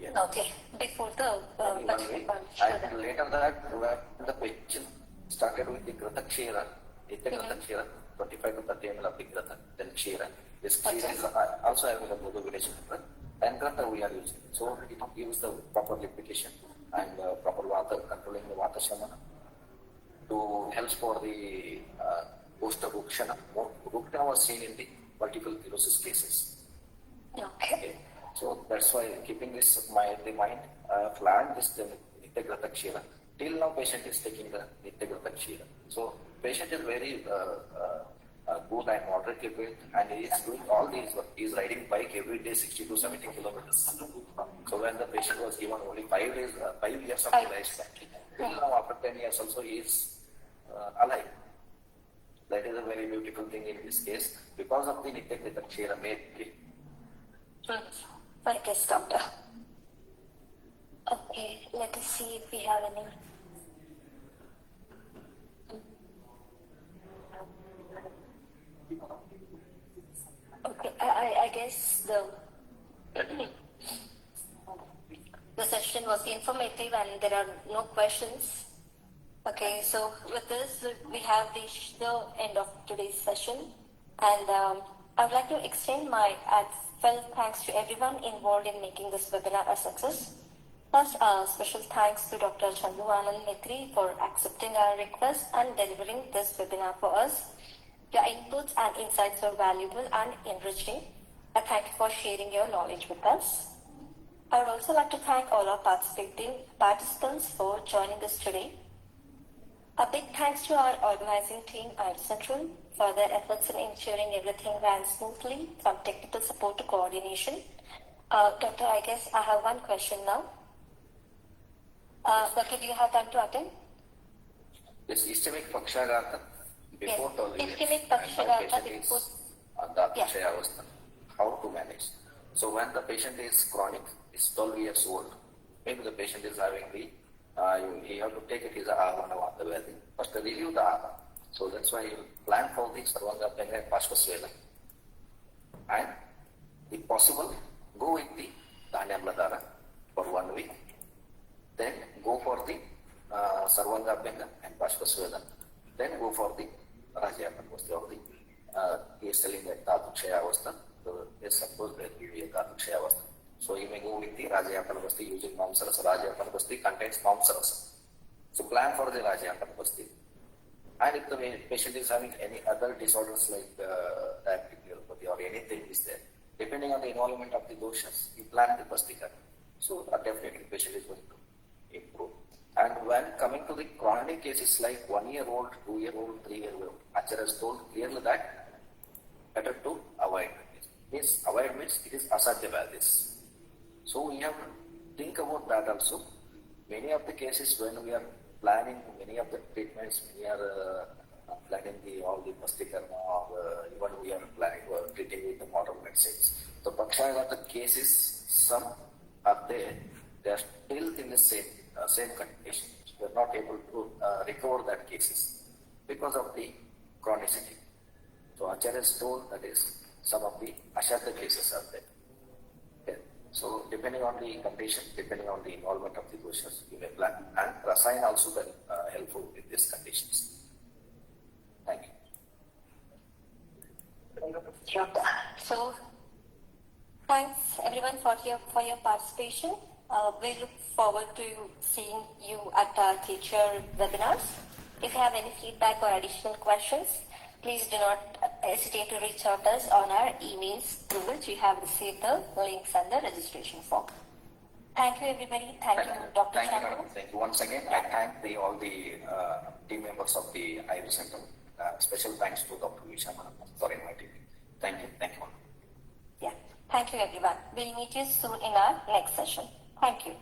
Yes. Okay, before the Basti. And later that, when the patient started with the Grata Kshira, 25 to 30 ml of the Grata, then Kshira. This Kshira is also having a Bodhu village and Grata we are using. So it gives the proper lubrication and proper Vata, controlling the Vata Shamana to help for the post-Rukshana. Rukshana was seen in the multiple sclerosis cases. Okay. So that's why keeping this in mind, planned this Nityagrata Kshira. Till now patient is taking the Nityagrata Kshira. So patient is very good and moderately built and he is doing all these work. He is riding bike every day 60 to 70 kilometers. So when the patient was given only 5 years of lifespan, till now after 10 years also he is alive. That is a very beautiful thing in this case because of the Nityagrata Kshira made. I guess, doctor. Okay, let us see if we have any. Okay, I guess the session session was informative and there are no questions. Okay, so with this, we have reached the end of today's session, and I would like to extend my heartfelt thanks to everyone involved in making this webinar a success. First, special thanks to Dr. Chandu Metri for accepting our request and delivering this webinar for us. Your inputs and insights were valuable and enriching. I thank you for sharing your knowledge with us. I would also like to thank all our participants for joining us today. A big thanks to our organizing team at Central for their efforts in ensuring everything ran smoothly, from technical support to coordination. Doctor, I guess I have one question now. Doctor, do you have time to attend? This ischemic Pakshagata, before Yes. 12 years, Ischemic and Pakshagata my patient before- is the Akshaya Avastha, how to manage. So when the patient is chronic, is 12 years old, maybe the patient is having the, you have to take it as a Avana Valley. First review the Ava. So that's why you plan for the Sarvanga Penga and Pashpasvela. And if possible, go with the Dhanya Bladara for 1 week. Then go for the Sarvanga Penga and Pashpasvela. Then go for the Rajayapana or the he is telling that Dhatu Avastha. So yes, suppose there will be a Dhatu Avastha. So you may go with the Rajayapana using Mamsarasa. Rajayapana contains Mamsarasa. So plan for the Rajayapana. And if the patient is having any other disorders like diabetic neuropathy or anything is there, depending on the involvement of the doshas, you plan the Basti Karma. So definitely the patient is going to improve. And when coming to the chronic cases like 1-year-old, 2-year-old, 3-year-old, Acharya has told clearly that better to avoid it. Yes, avoid means it is asadhya Vyadhis. So we have to think about that also. Many of the cases when we are planning many of the treatments, we are planning all the Basti Karma or even we are planning treating with the modern medicines. The Pakshagata cases, some are there, they are still in the same condition. We are not able to recover that cases because of the chronicity. So Acharya has told that is some of the Ashadha cases are there. Okay. So depending on the condition, depending on the involvement of the doshas, you may plan, and Rasayan also very helpful in these conditions. Thank you. Sure. So, thanks everyone for your participation. We look forward to seeing you at our future webinars. If you have any feedback or additional questions, please do not hesitate to reach out to us on our emails through which you have received the links and the registration form. Thank you everybody. Thank you Dr. Chandu. Thank you once again. I thank all the team members of the Ayurvedic Center. Special thanks to Dr. Vishama for inviting me. Thank you. Thank you. Yeah. Thank you everyone. We'll meet you soon in our next session. Thank you.